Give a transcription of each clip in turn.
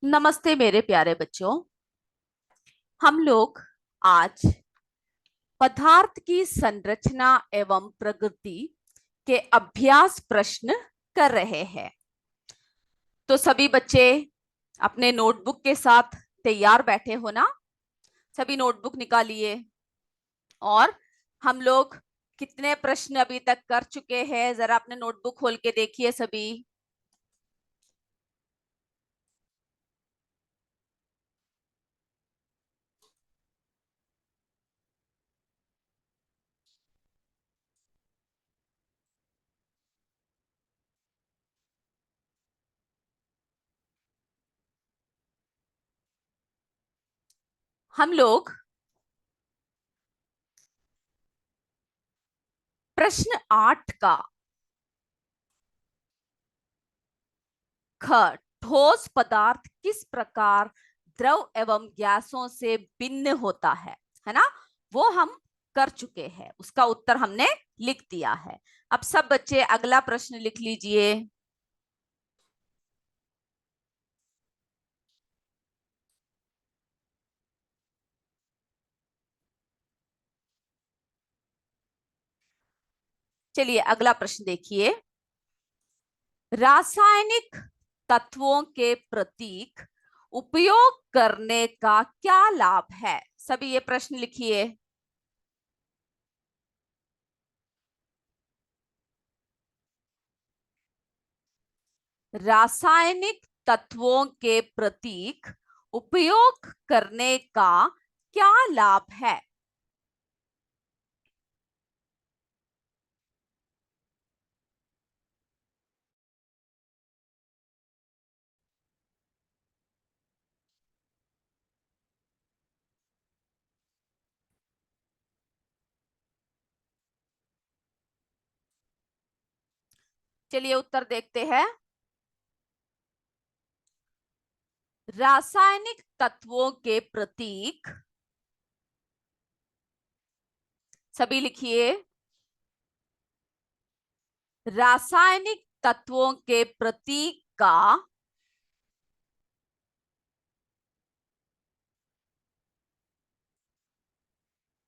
नमस्ते मेरे प्यारे बच्चों। हम लोग आज पदार्थ की संरचना एवं प्रकृति के अभ्यास प्रश्न कर रहे हैं। तो सभी बच्चे अपने नोटबुक के साथ तैयार बैठे हो ना? सभी नोटबुक निकालिए। और हम लोग कितने प्रश्न अभी तक कर चुके हैं, जरा अपने नोटबुक खोल के देखिए सभी। हम लोग प्रश्न 8 का ख ठोस पदार्थ किस प्रकार द्रव एवं गैसों से भिन्न होता है ना? वो हम कर चुके हैं, उसका उत्तर हमने लिख दिया है। अब सब बच्चे अगला प्रश्न लिख लीजिए। चलिए अगला प्रश्न देखिए। रासायनिक तत्वों के प्रतीक उपयोग करने का क्या लाभ है? सभी ये प्रश्न लिखिए। रासायनिक तत्वों के प्रतीक उपयोग करने का क्या लाभ है? चलिए उत्तर देखते हैं। रासायनिक तत्वों के प्रतीक, सभी लिखिए। रासायनिक तत्वों के प्रतीक का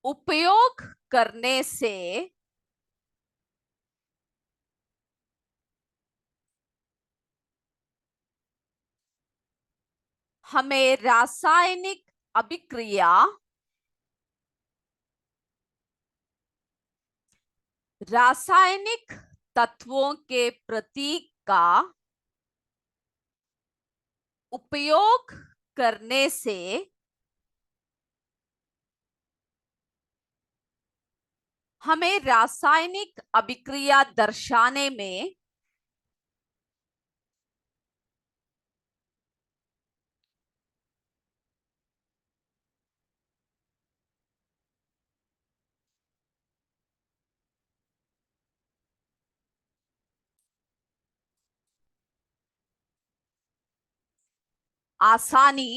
उपयोग करने से हमें रासायनिक अभिक्रिया, रासायनिक तत्वों के प्रतीक का उपयोग करने से हमें रासायनिक अभिक्रिया दर्शाने में आसानी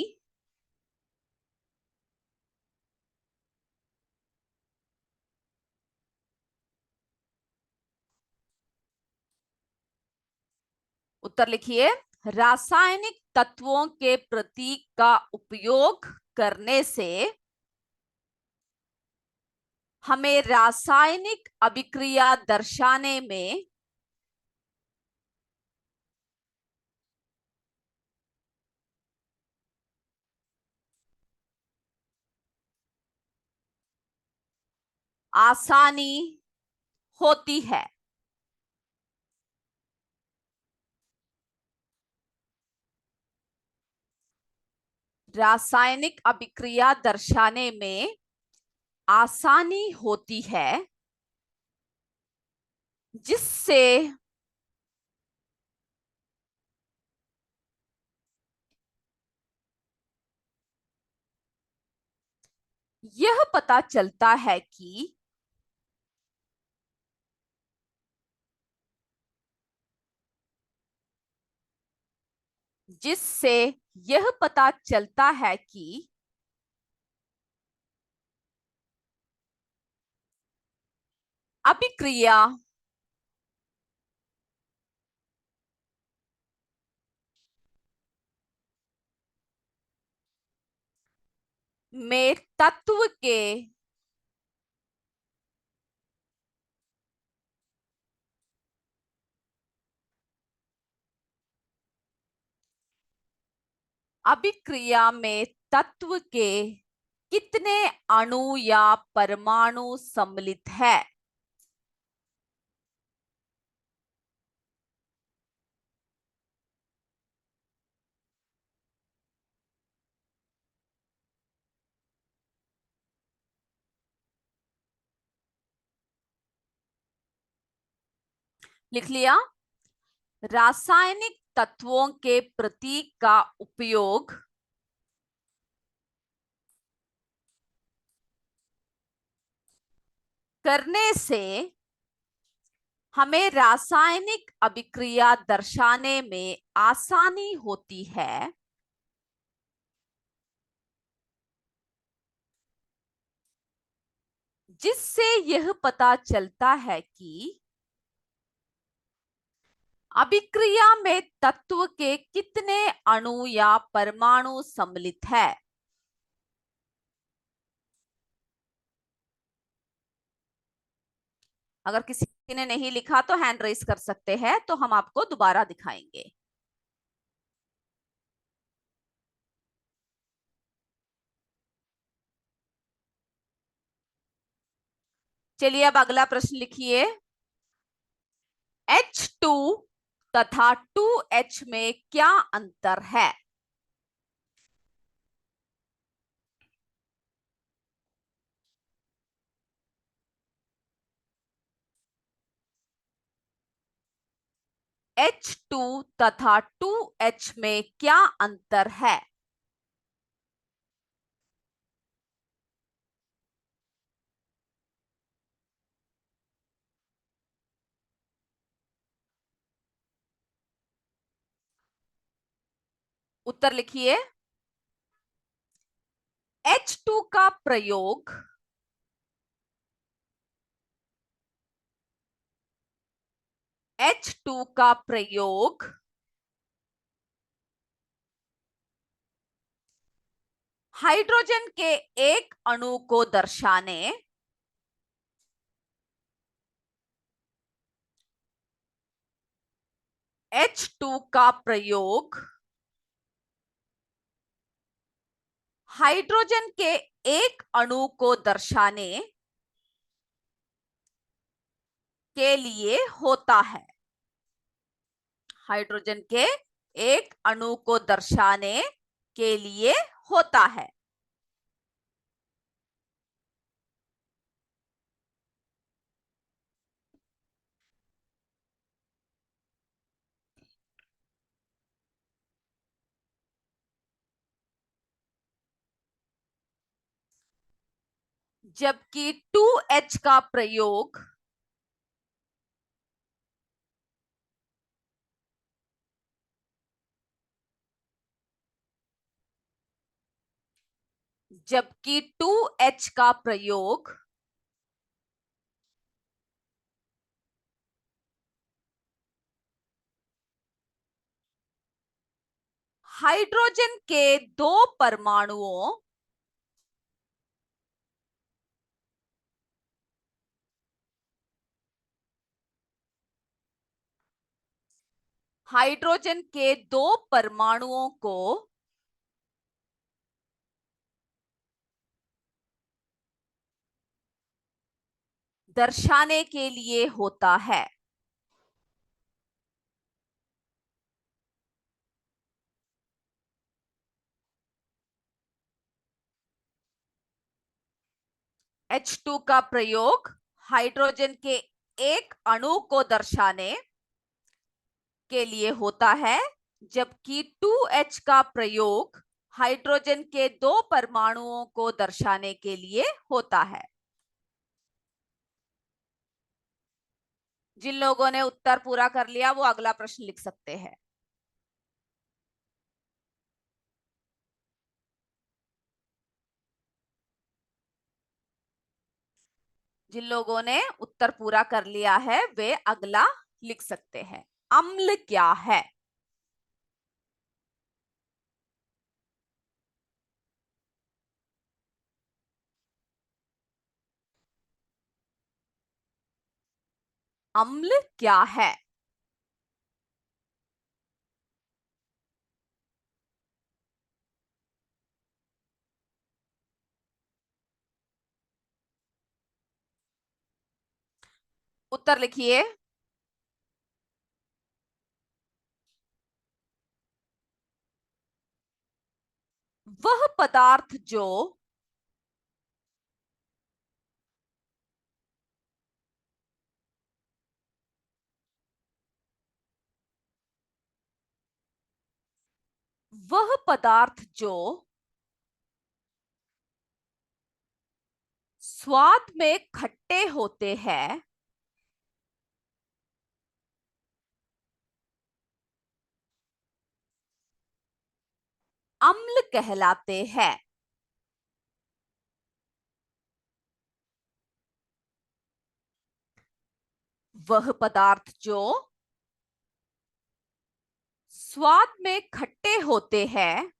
उत्तर लिखिए। रासायनिक तत्वों के प्रतीक का उपयोग करने से हमें रासायनिक अभिक्रिया दर्शाने में आसानी होती है। रासायनिक अभिक्रिया दर्शाने में आसानी होती है, जिससे यह पता चलता है कि जिससे यह पता चलता है कि अभिक्रिया में तत्व के अभिक्रिया में तत्व के कितने अणु या परमाणु सम्मिलित है? लिख लिया। रासायनिक तत्वों के प्रतीक का उपयोग करने से हमें रासायनिक अभिक्रिया दर्शाने में आसानी होती है। जिससे यह पता चलता है कि अभिक्रिया में तत्व के कितने अणु या परमाणु सम्मिलित है। अगर किसी ने नहीं लिखा तो हैंड रेस कर सकते हैं, तो हम आपको दोबारा दिखाएंगे। चलिए अब अगला प्रश्न लिखिए। H2 तथा 2H में क्या अंतर है? H2 तथा 2H में क्या अंतर है? उत्तर लिखिए। H2 का प्रयोग H2 का प्रयोग हाइड्रोजन के एक अणु को दर्शाने H2 का प्रयोग हाइड्रोजन के एक अणु को दर्शाने के लिए होता है। हाइड्रोजन के एक अणु को दर्शाने के लिए होता है। जबकि 2H का प्रयोग जबकि 2H का प्रयोग हाइड्रोजन के दो परमाणुओं हाइड्रोजन के दो परमाणुओं को दर्शाने के लिए होता है। H2 का प्रयोग हाइड्रोजन के एक अणु को दर्शाने के लिए होता है, जबकि 2H का प्रयोग हाइड्रोजन के दो परमाणुओं को दर्शाने के लिए होता है। जिन लोगों ने उत्तर पूरा कर लिया वो अगला प्रश्न लिख सकते हैं। जिन लोगों ने उत्तर पूरा कर लिया है वे अगला लिख सकते हैं। अम्ल क्या है? अम्ल क्या है? उत्तर लिखिए। वह पदार्थ जो वह पदार्थ जो स्वाद में खट्टे होते हैं, अम्ल कहलाते हैं। वह पदार्थ जो स्वाद में खट्टे होते हैं,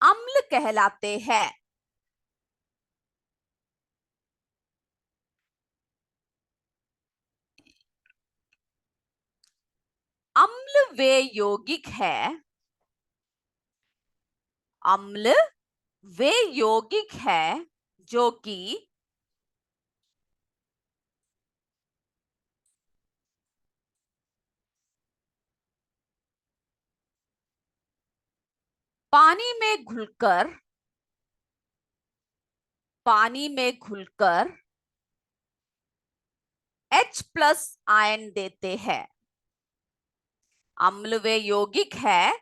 अम्ल कहलाते हैं। अम्ल वे यौगिक है। अम्ल वे यौगिक है जो कि पानी में घुलकर पानी में घुलकर H+ आयन देते हैं। अम्ल वे यौगिक है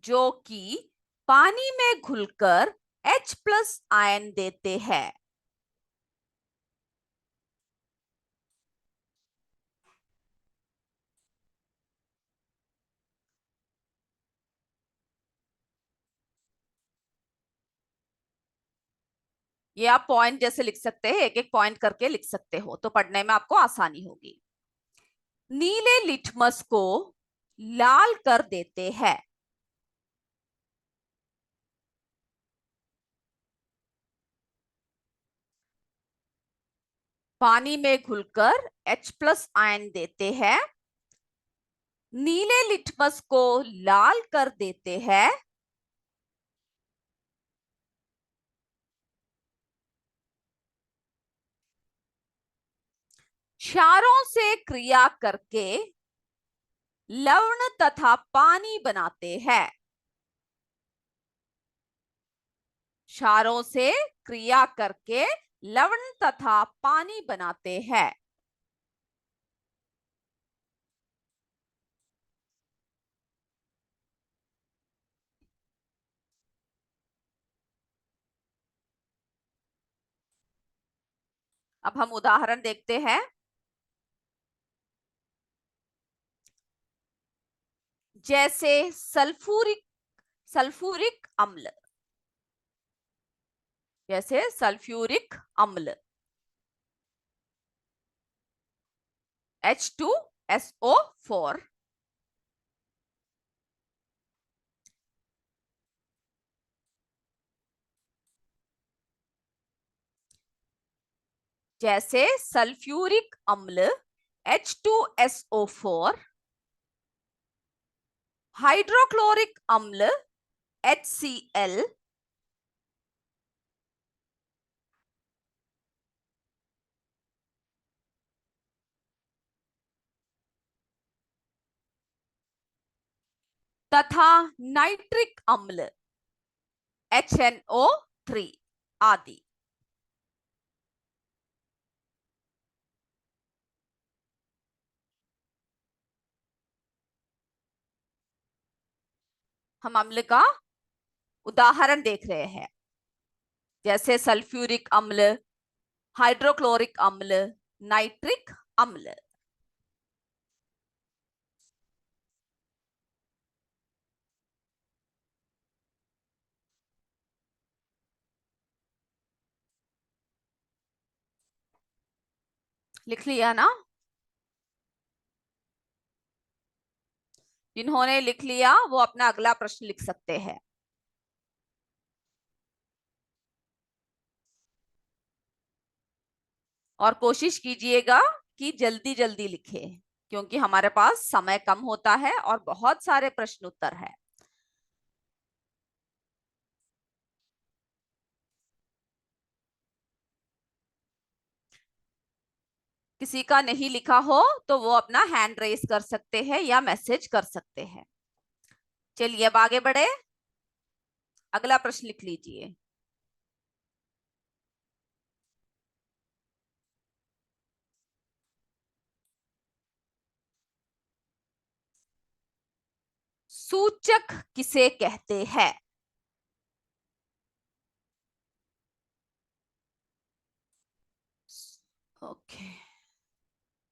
जो कि पानी में घुलकर H+ आयन देते हैं। ये आप पॉइंट जैसे लिख सकते हैं, एक एक पॉइंट करके लिख सकते हो तो पढ़ने में आपको आसानी होगी। नीले लिटमस को लाल कर देते हैं। पानी में घुलकर H+ आयन देते हैं। नीले लिटमस को लाल कर देते हैं। क्षारों से क्रिया करके लवण तथा पानी बनाते हैं। क्षारों से क्रिया करके लवण तथा पानी बनाते हैं। अब हम उदाहरण देखते हैं। जैसे सल्फ्यूरिक सल्फ्यूरिक अम्ल जैसे सल्फ्यूरिक अम्ल H2SO4। जैसे सल्फ्यूरिक अम्ल H2SO4, हाइड्रोक्लोरिक अम्ल HCl, तथा नाइट्रिक अम्ल HNO3 आदि। हम अम्ल का उदाहरण देख रहे हैं। जैसे सल्फ्यूरिक अम्ल, हाइड्रोक्लोरिक अम्ल, नाइट्रिक अम्ल। लिख लिया ना? जिन्होंने लिख लिया वो अपना अगला प्रश्न लिख सकते हैं। और कोशिश कीजिएगा कि जल्दी जल्दी लिखे, क्योंकि हमारे पास समय कम होता है और बहुत सारे प्रश्न उत्तर है। किसी का नहीं लिखा हो तो वो अपना हैंड रेस कर सकते हैं या मैसेज कर सकते हैं। चलिए अब आगे बढ़े, अगला प्रश्न लिख लीजिए। सूचक किसे कहते हैं? ओके,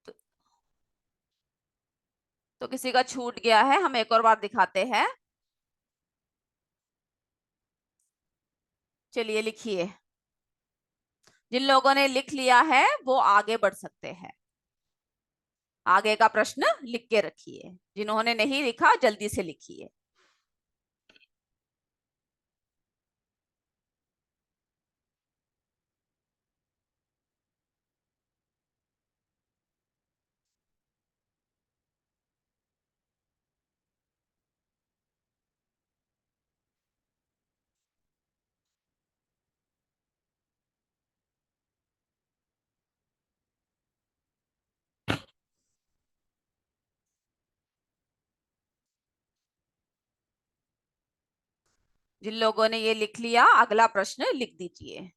तो, तो किसी का छूट गया है, हम एक और बार दिखाते हैं। चलिए लिखिए, जिन लोगों ने लिख लिया है वो आगे बढ़ सकते हैं। आगे का प्रश्न लिख के रखिए, जिन्होंने नहीं लिखा जल्दी से लिखिए। जिन लोगों ने ये लिख लिया अगला प्रश्न लिख दीजिए।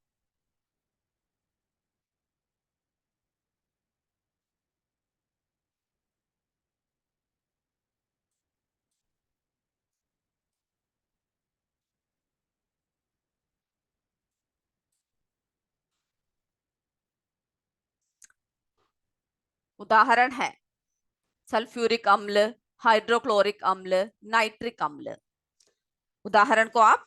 उदाहरण है सल्फ्यूरिक अम्ल, हाइड्रोक्लोरिक अम्ल, नाइट्रिक अम्ल। उदाहरण को आप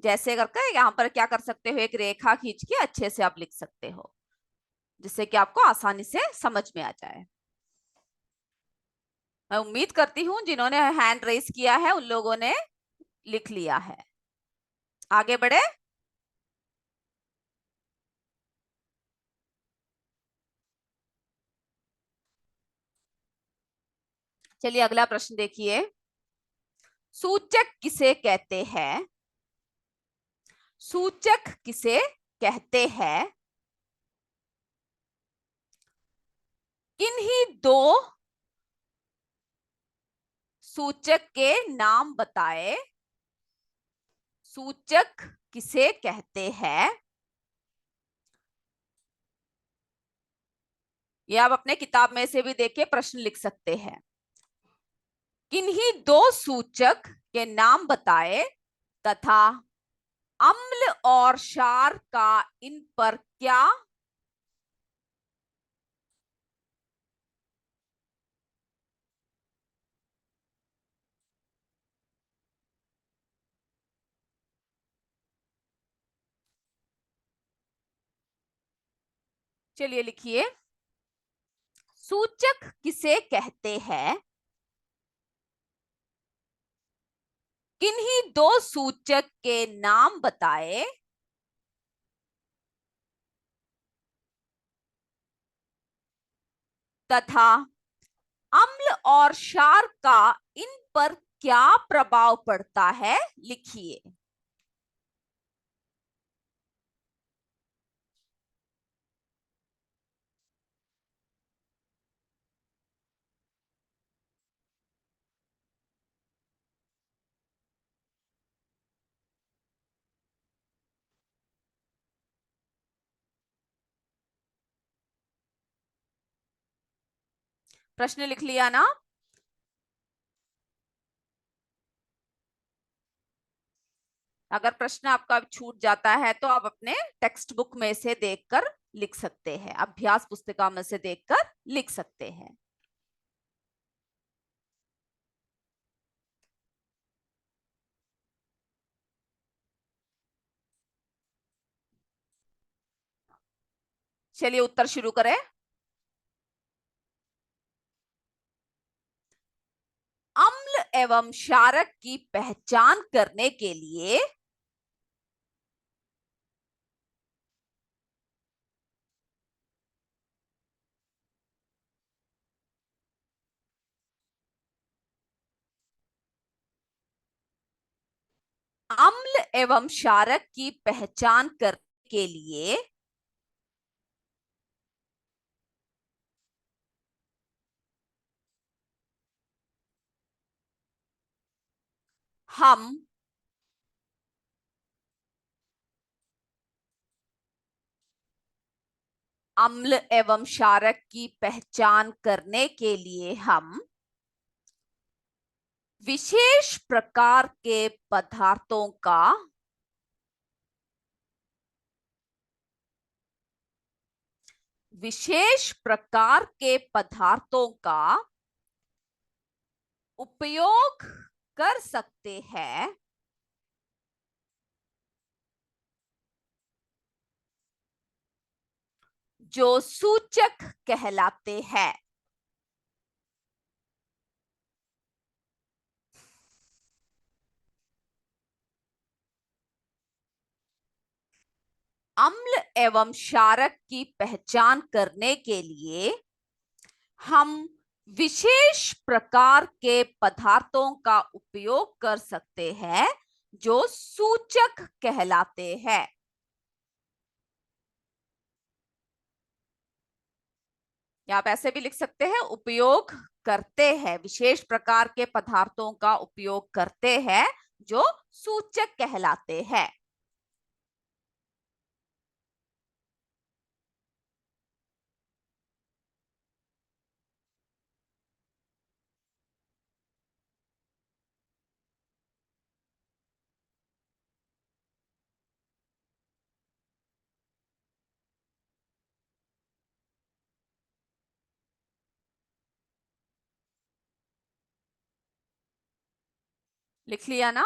जैसे करके यहाँ पर क्या कर सकते हो, एक रेखा खींच के अच्छे से आप लिख सकते हो, जिससे कि आपको आसानी से समझ में आ जाए। मैं उम्मीद करती हूँ जिन्होंने हैंड रेस किया है उन लोगों ने लिख लिया है। आगे बढ़े। चलिए अगला प्रश्न देखिए। सूचक किसे कहते हैं? सूचक किसे कहते हैं? किन्हीं दो सूचक के नाम बताए। सूचक किसे कहते हैं? ये आप अपने किताब में से भी देख के प्रश्न लिख सकते हैं। किन्हीं दो सूचक के नाम बताए तथा अम्ल और क्षार का इन पर क्या। चलिए लिखिए, सूचक किसे कहते हैं? किन्हीं दो सूचक के नाम बताए तथा अम्ल और क्षार का इन पर क्या प्रभाव पड़ता है, लिखिए। प्रश्न लिख लिया ना? अगर प्रश्न आपका छूट जाता है तो आप अपने टेक्स्ट बुक में से देखकर लिख सकते हैं, अभ्यास पुस्तिका में से देखकर लिख सकते हैं। चलिए उत्तर शुरू करें। अम्ल एवं क्षारक की पहचान करने के लिए अम्ल एवं क्षारक की पहचान करने के लिए हम अम्ल एवं क्षारक की पहचान करने के लिए हम विशेष प्रकार के पदार्थों का विशेष प्रकार के पदार्थों का उपयोग कर सकते हैं जो सूचक कहलाते हैं। अम्ल एवं क्षारक की पहचान करने के लिए हम विशेष प्रकार के पदार्थों का उपयोग कर सकते हैं जो सूचक कहलाते हैं। या आप ऐसे भी लिख सकते हैं, उपयोग करते हैं, विशेष प्रकार के पदार्थों का उपयोग करते हैं जो सूचक कहलाते हैं। लिख लिया ना?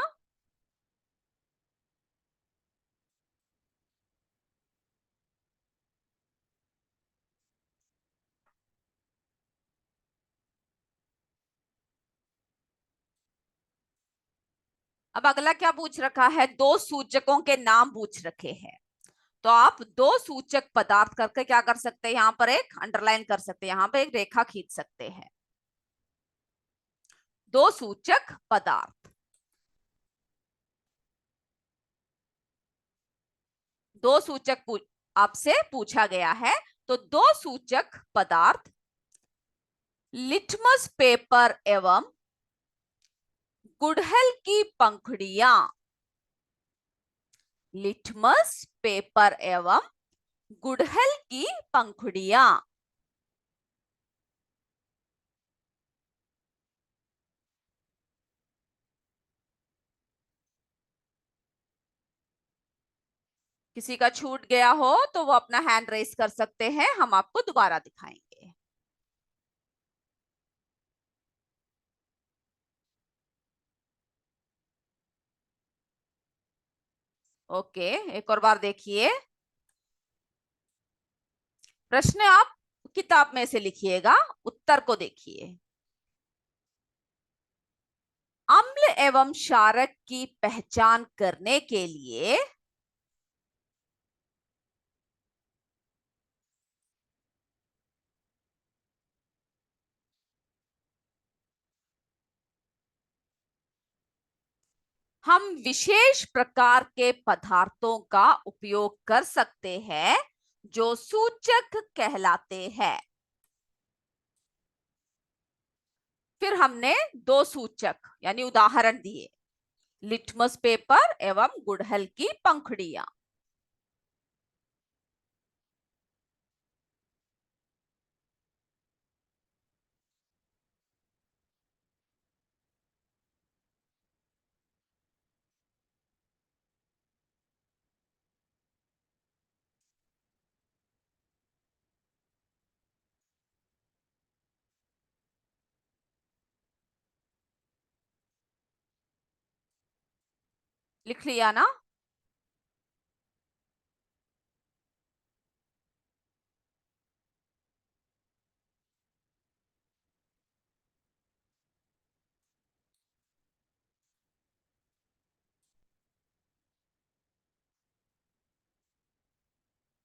अब अगला क्या पूछ रखा है? दो सूचकों के नाम पूछ रखे हैं। तो आप दो सूचक पदार्थ करके क्या कर सकते हैं? यहां पर एक अंडरलाइन कर सकते हैं, यहां पर एक रेखा खींच सकते हैं। दो सूचक पदार्थ, दो सूचक आपसे पूछा गया है। तो दो सूचक पदार्थ लिटमस पेपर एवं गुड़हल की पंखुड़ियां। लिटमस पेपर एवं गुड़हल की पंखुड़ियां किसी का छूट गया हो तो वो अपना हैंड रेस कर सकते हैं, हम आपको दोबारा दिखाएंगे। ओके, एक और बार देखिए। प्रश्न आप किताब में से लिखिएगा, उत्तर को देखिए। अम्ल एवं क्षारक की पहचान करने के लिए हम विशेष प्रकार के पदार्थों का उपयोग कर सकते हैं जो सूचक कहलाते हैं। फिर हमने दो सूचक यानी उदाहरण दिए, लिटमस पेपर एवं गुड़हल की पंखुड़ियां। लिख लिया ना?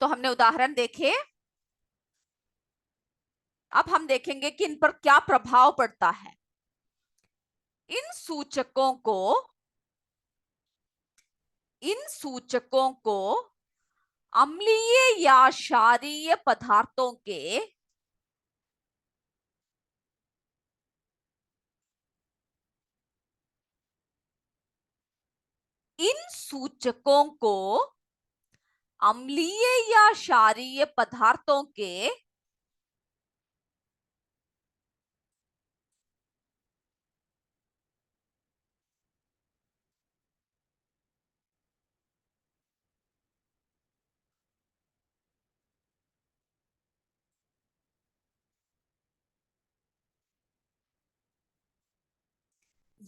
तो हमने उदाहरण देखे। अब हम देखेंगे कि इन पर क्या प्रभाव पड़ता है। इन सूचकों को इन सूचकों को अम्लीय या क्षारीय पदार्थों के इन सूचकों को अम्लीय या क्षारीय पदार्थों के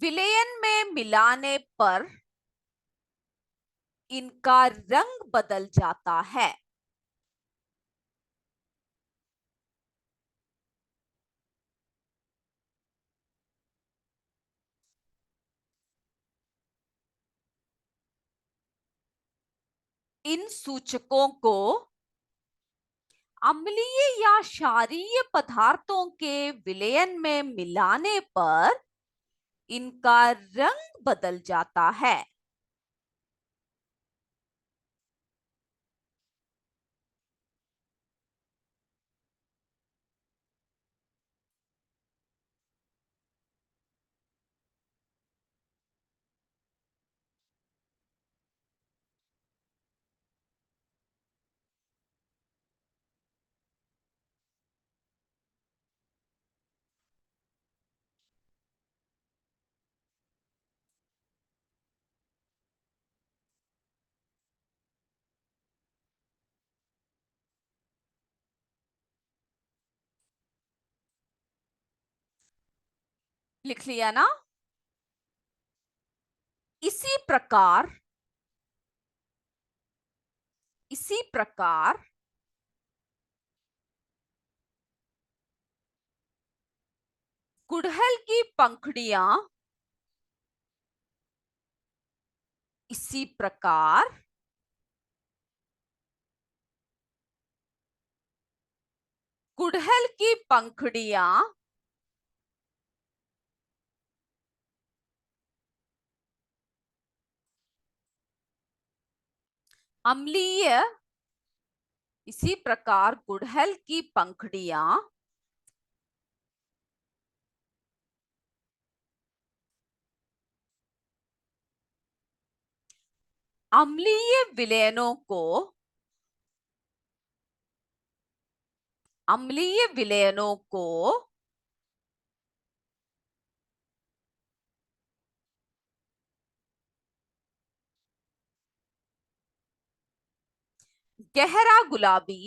विलयन में मिलाने पर इनका रंग बदल जाता है। इन सूचकों को अम्लीय या क्षारीय पदार्थों के विलयन में मिलाने पर इनका रंग बदल जाता है। लिख लिया ना? इसी प्रकार गुड़हल की पंखुड़ियां इसी प्रकार गुड़हल की पंखुड़ियां अम्लीय इसी प्रकार गुड़हल की पंखुड़ियां अम्लीय विलयनों को अम्लीय विलयनों को गहरा गुलाबी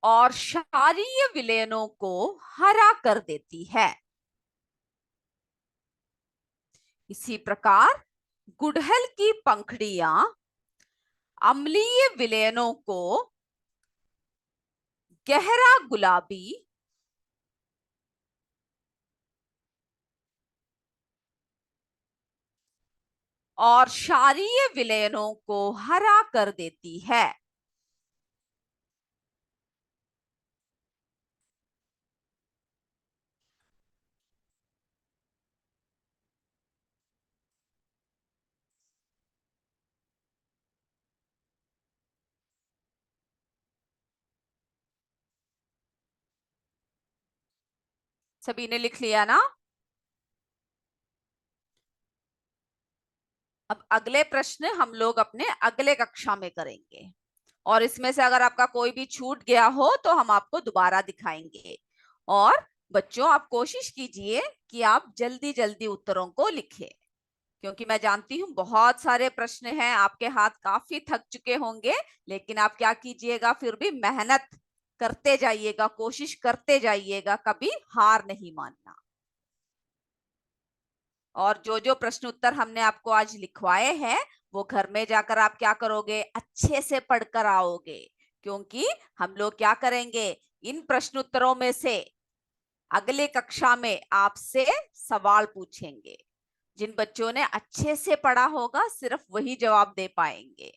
और क्षारीय विलयनों को हरा कर देती है। इसी प्रकार गुड़हल की पंखुड़ियां अम्लीय विलयनों को गहरा गुलाबी और क्षारीय विलयनों को हरा कर देती है। सभी ने लिख लिया ना? अब अगले प्रश्न हम लोग अपने अगले कक्षा में करेंगे और इसमें से अगर आपका कोई भी छूट गया हो तो हम आपको दोबारा दिखाएंगे। और बच्चों, आप कोशिश कीजिए कि आप जल्दी जल्दी उत्तरों को लिखें, क्योंकि मैं जानती हूँ बहुत सारे प्रश्न हैं, आपके हाथ काफी थक चुके होंगे। लेकिन आप क्या कीजिएगा, फिर भी मेहनत करते जाइएगा, कोशिश करते जाइएगा, कभी हार नहीं मानना। और जो जो प्रश्न उत्तर हमने आपको आज लिखवाए हैं वो घर में जाकर आप क्या करोगे, अच्छे से पढ़कर आओगे, क्योंकि हम लोग क्या करेंगे, इन प्रश्न उत्तरों में से अगले कक्षा में आपसे सवाल पूछेंगे। जिन बच्चों ने अच्छे से पढ़ा होगा सिर्फ वही जवाब दे पाएंगे।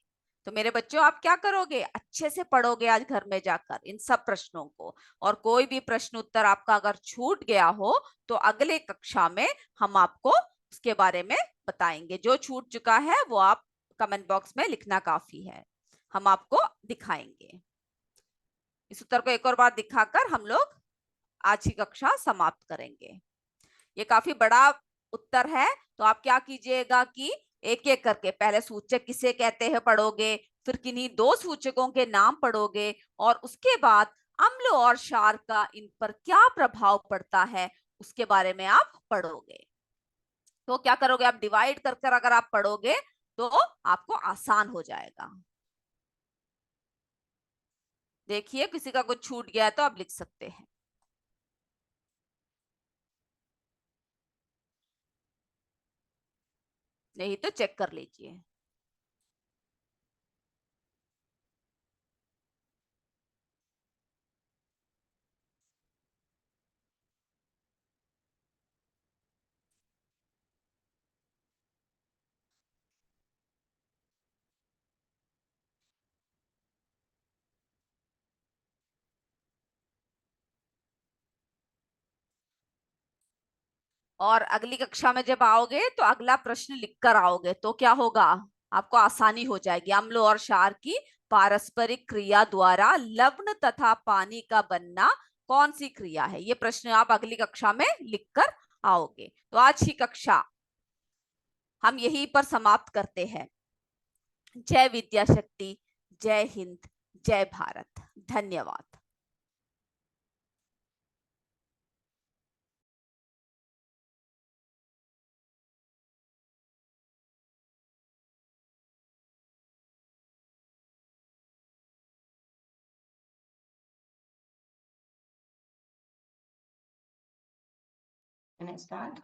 तो मेरे बच्चों, आप क्या करोगे? अच्छे से पढ़ोगे आज घर में जाकर इन सब प्रश्नों को। और कोई भी प्रश्न उत्तर आपका अगर छूट गया हो तो अगले कक्षा में हम आपको उसके बारे में बताएंगे। जो छूट चुका है वो आप कमेंट बॉक्स में लिखना काफी है, हम आपको दिखाएंगे। इस उत्तर को एक और बार दिखाकर हम लोग आज की कक्षा समाप्त करेंगे। ये काफी बड़ा उत्तर है, तो आप क्या कीजिएगा कि एक एक करके पहले सूचक किसे कहते हैं पढ़ोगे, फिर किन्हीं दो सूचकों के नाम पढ़ोगे, और उसके बाद अम्ल और क्षार का इन पर क्या प्रभाव पड़ता है उसके बारे में आप पढ़ोगे। तो क्या करोगे आप? डिवाइड कर कर अगर आप पढ़ोगे तो आपको आसान हो जाएगा। देखिए, किसी का कुछ छूट गया है तो आप लिख सकते हैं, नहीं तो चेक कर लीजिए। और अगली कक्षा में जब आओगे तो अगला प्रश्न लिखकर आओगे, तो क्या होगा? आपको आसानी हो जाएगी। अम्ल और क्षार की पारस्परिक क्रिया द्वारा लवण तथा पानी का बनना कौन सी क्रिया है? ये प्रश्न आप अगली कक्षा में लिखकर आओगे। तो आज की कक्षा हम यहीं पर समाप्त करते हैं। जय विद्या शक्ति, जय हिंद, जय भारत। धन्यवाद। Can I start?